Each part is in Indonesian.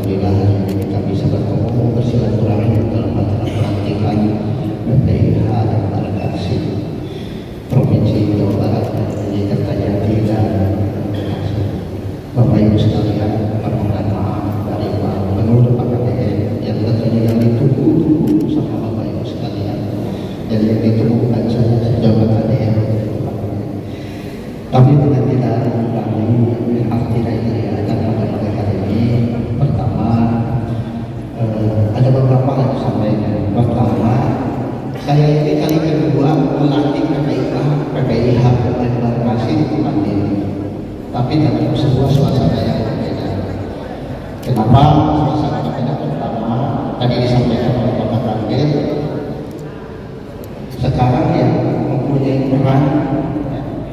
alhamdulillah hari ini kita bisa bertemu bersilaturahmi dalam acara pelantikan BPIH dan Delegasi Provinsi Jawa Barat di Kertajati dan Bapak Ibu sekalian, permohonan maaf dari Pak Menurut APBN yang tentunya yang ditunggu sama Bapak Ibu sekalian dan yang ditunggu bukan saja jabatan yang tapi dengan tidak mengurangi arti dari acara pada hari ini. Pertama, ada beberapa hal yang disampaikan. Pertama, saya ini kali kedua melatih PPIH dan Delegasi di tempat ini, tapi dalam sebuah suasana yang berbeda. Kenapa suasana berbeda? Pertama, tadi disampaikan oleh Bapak Rangkir, sekarang yang mempunyai peran,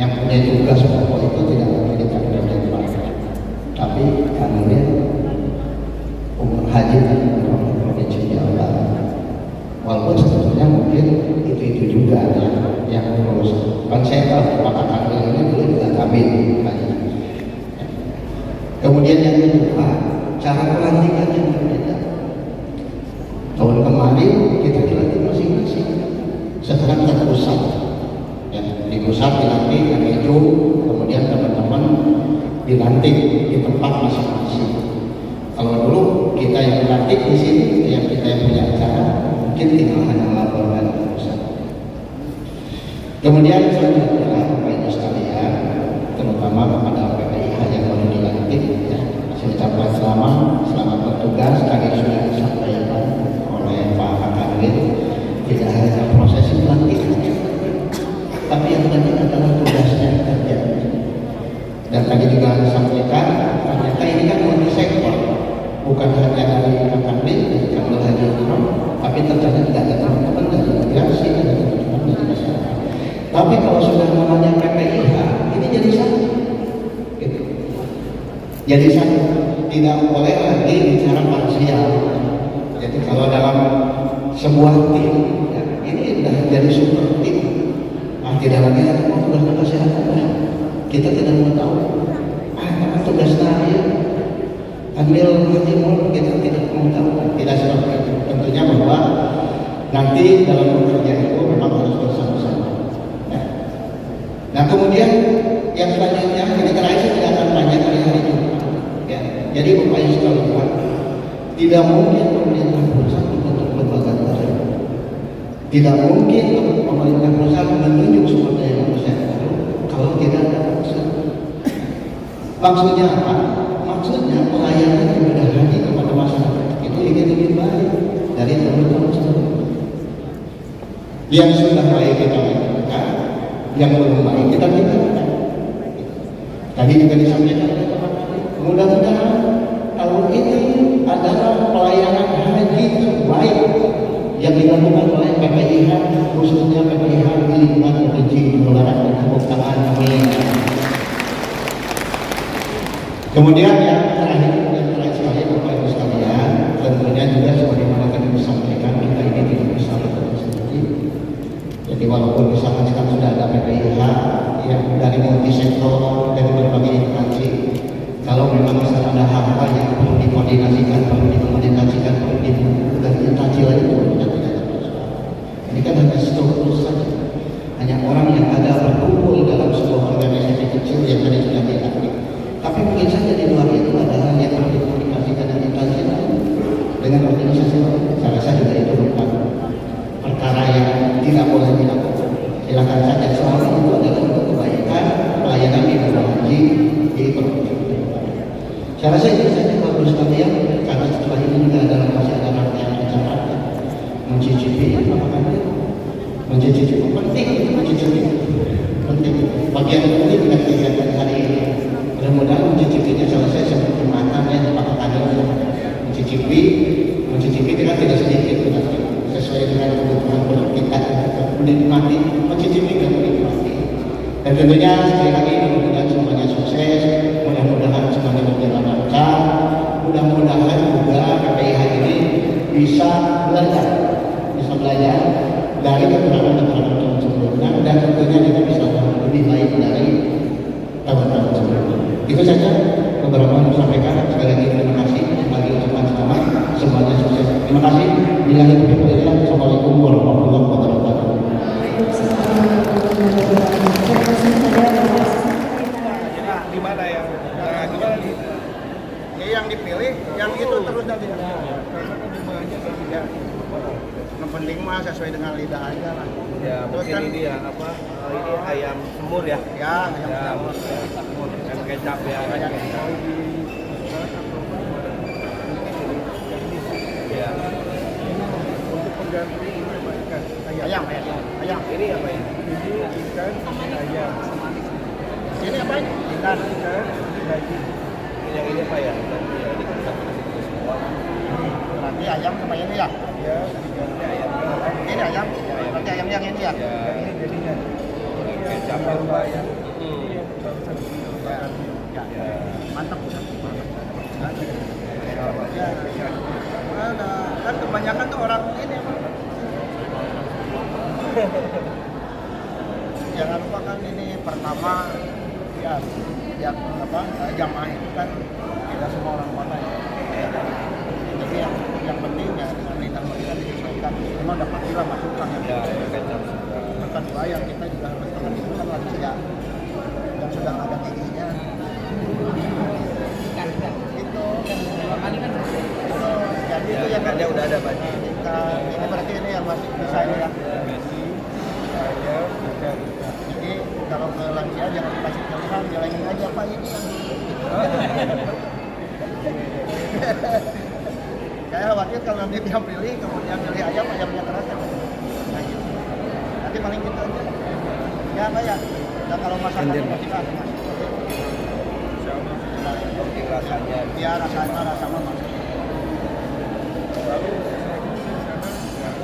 yang punya tugas pokok itu tidak lagi dikatakan dari Bapak, tapi kanunnya umur haji dan provinsi Jawa Barat. Walaupun sebetulnya mungkin itu juga yang terus. Kan saya tahu Bapak Kanwil ini dulu juga kami. Kemudian yang kedua, cara pelantikan yang berbeda. Tahun kemarin kita dilantik masing-masing, sekarang terpusat. Ya, di pusat dilantik yang itu, kemudian teman-teman dilantik di tempat masing-masing. Kalau dulu kita yang dilantik di sini, yang kita yang punya acara, mungkin tinggal hanya melaporkan ke pusat. Kemudian selanjutnya, Bapak Ibu sekalian, terutama kepada PPIH yang baru dilantik, ya, saya ucapkan selamat bertugas. Tadi sudah disampaikan oleh Pak Kanwil, tidak hanya prosesi pelantikan, tapi yang penting adalah tugasnya kerja. Dan tadi juga disampaikan, ternyata ini kan multi-sektor, bukan hanya dari Pak Kanwil, kalau Haji Umroh, tapi ternyata tidak ada teman-teman dari imigrasi, ada teman-teman dari masyarakat. Tapi kalau sudah namanya PPIH, ini jadi satu, gitu. Jadi satu, tidak boleh lagi bicara parsial. Jadi kalau dalam sebuah tim, ya, ini sudah jadi super tim. Tidak lagi ada tugas kesehatan. Kita tidak mau tahu. Karena tugas saya ambil timur, kita tidak mau tahu. Tidak seperti itu. Tentunya bahwa nanti dalam bekerja itu memang harus bersama-sama. Nah kemudian yang selanjutnya, ini terakhir saya tidak akan banyak hari ini. Ya, jadi Bapak Ibu sekalian, tidak mungkin pemerintah pusat untuk lembaga baru. Tidak mungkin pemerintah pusat menunjuk sumber daya manusia baru kalau tidak ada pusat. Maksudnya apa? Maksudnya pelayanan ibadah haji kepada masyarakat itu ingin lebih baik dari tahun-tahun sebelumnya. Yang sudah baik kita lakukan, yang belum baik kita tinggalkan. Tadi juga disampaikan oleh Bapak, mudah-mudahan tahun ini adalah pelayanan haji terbaik yang dilakukan oleh PPIH, khususnya PPIH di lingkungan Provinsi Jawa Barat. Tepuk tangan, amin. Kemudian yang terakhir sekali Bapak Ibu sekalian, tentunya juga sebagaimana tadi disampaikan, kita ini tidak bisa bekerja sendiri. Jadi walaupun misalkan sekarang sudah ada PPIH yang dari multisektor, dari berbagai instansi, kalau memang misalnya ada hal-hal yang perlu dikoordinasikan, perlu dari instansi lain itu tidak ada masalah. Ini kan hanya struktur saja, hanya orang yang ada berkumpul dalam sebuah organisasi kecil yang tadi sudah diakui. Tapi mungkin saja di luar itu ada hal yang perlu dikoordinasikan dengan instansi lain, dengan organisasi lain. Saya rasa juga itu bukan perkara yang tidak boleh dilakukan. Silakan saja, selama itu adalah untuk kebaikan pelayanan ibadah haji di Provinsi. Saya rasa itu saja Bapak sekalian, karena setelah ini juga adalah masih ada rangkaian acara mencicipi, mencicipi penting, penting. Bagian penting dengan kegiatan hari ini. Mudah-mudahan mencicipinya selesai seperti makan ya, Pak Kanwil mencicipi dengan tidak sedikit, sesuai dengan kebutuhan perut kita, menikmati, mencicipi dan menikmati. Dan tentunya sekali lagi mudah-mudahan semuanya sukses, mudah-mudahan semuanya berjalan lancar, mudah-mudahan juga PPIH ini bisa belajar dari kekurangan-kekurangan tahun sebelumnya, dan tentunya kita bisa lebih baik dari tahun-tahun sebelumnya. Itu saja beberapa yang saya sampaikan. Sekali lagi terima kasih bagi ucapan itu terus tadi. Karena kan jumlahnya kan tidak. Yang penting mah sesuai dengan lidah aja lah. Ya, Terus mungkin kan, ini ya apa? Ini ayam semur ya. ya ayam Ya, semur. semur dan kecap ya. Ayam Ya. Untuk pengganti ini apa ikan? ayam. Ini apa ya? Ini ikan, ini ayam. Ini apa ini? Ikan. Ikan, ini daging. Yang ini apa ya? Nanti ya dikasih semua. Berarti ayam sama ini ya? Ya, diganti ayam. Ini ayam. Berarti ayam yang ini ya? Ya, Yang ini jadinya. kecap Yang ya. ayam. Hmm. Ini yang barusan dibakar. Ya. Ya. Mantap. Ya, Ya. Ada kan kebanyakan tuh orang ini apa? Jangan lupa kan ini pertama ya yang apa jamaah itu kan tidak semua orang kota ya. Jadi yang penting ya dengan lidah mereka disesuaikan. Memang dapat gila masukan Ya, ya. kecap. Bukan bayar kita juga harus tekan itu kan lagi ya yang sudah ada giginya. Itu jadi Ya, itu yang ikannya udah ada banyak. ikan ini berarti ini yang masih bisa ya. Besi, ayam, ikan. Jadi kalau ke lansia jangan dikasih pilihan, jalanin aja Pak ini yang saya khawatir kalau nanti dia pilih kemudian pilih ayamnya keras kan. Nah gitu. Nanti paling gitu aja. Ya Pak ya. Nah kalau masakan masih keras Mas. Penting rasanya. Ya rasa mama. Lalu eksekusi di sana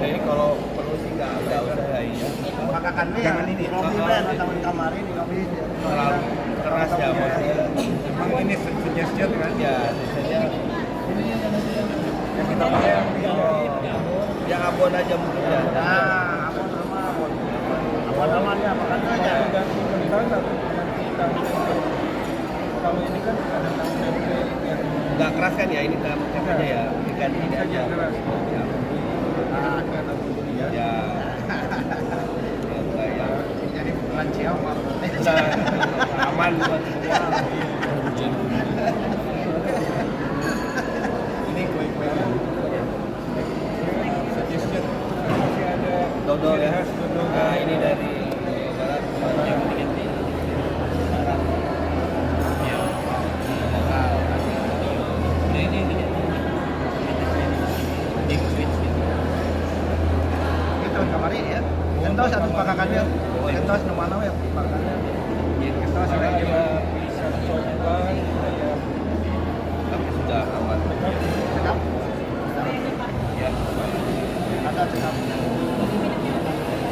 Nah, ini kalau perlu sih nggak usah ya. Iya. Makakannya yang ini Robi brand atau kemarin di Robi Terlalu keras ya maksudnya. memang ini suggestion kan? Ya, biasanya Yang kita pakai yang di yang abon aja mungkin ya. Nah, apa namanya makan aja. Kalau ganti kentang atau ganti tahu tempe. Kalau ini kan ada tahu tempe yang Nggak keras kan ya ini tempe aja ya. Ikan ini saja aja. keras. Ya. Ikan atau durian. Ya. Yang kayak Jadi lansia mah. aman buat semua. Ini kue-kuean. Suggestion masih ada Dodol ciri ya. khas dodol. Nah, ini dari barat yang diganti. Barat. Ya. Lokal. Ini. Itu kemarin ya. Kentos satu pakakannya. Kentos nu mana ya pakakannya. Kentos Ada ada ayam pisang coklat, ayam Tapi sudah aman. cekap. Ya. Ada cekap.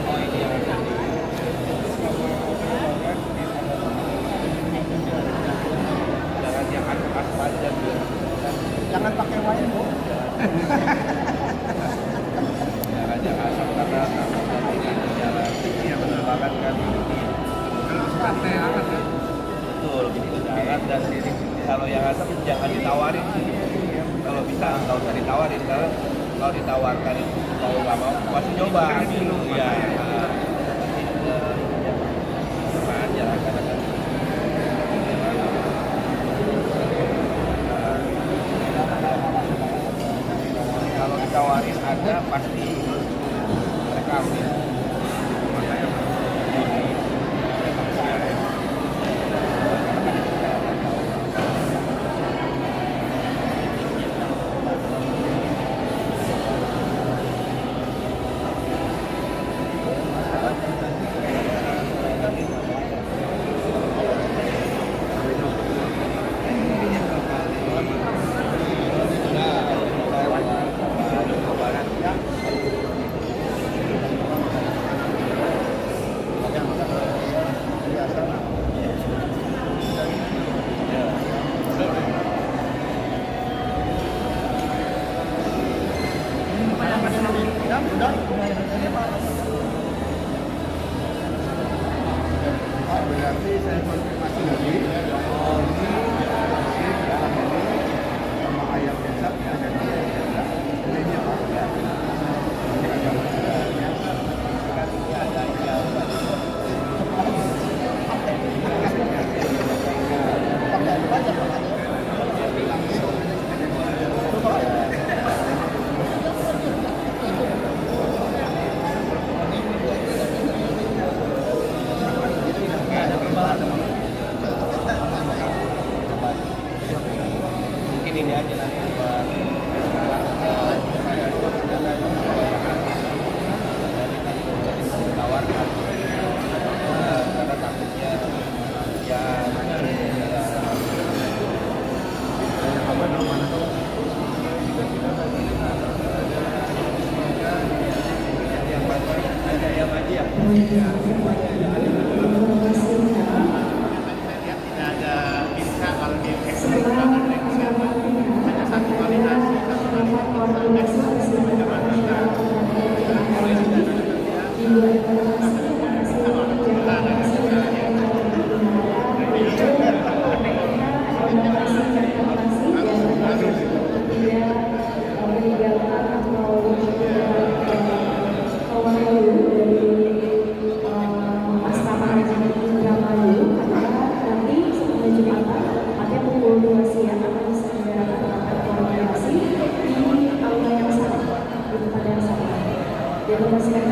Oh ini yang ada di jangan yang khas aja tuh. Jangan pakai wine, Bu. Jangan yang asam karena di jalan. Iya benar banget kan. suka teh hangat ya. Betul, itu hangat dan kalau yang asam jangan ditawarin sih. Kalau bisa nggak usah ditawarin karena kalau ditawarkan itu mau nggak mau pasti coba dulu ya. Sama aja kadang-kadang. Kalau ditawarin ada pasti mereka ambil. Makanya Berarti saya konfirmasi lagi. Oh, ini dalam ini sama ayam biasa dengan ayam biasa. Ini apa? Ini agak ditawarkan karena takutnya ya yang pasti ada yang aja ya. Tidak ada bisa kalau di ekstrim hanya satu validasi Dia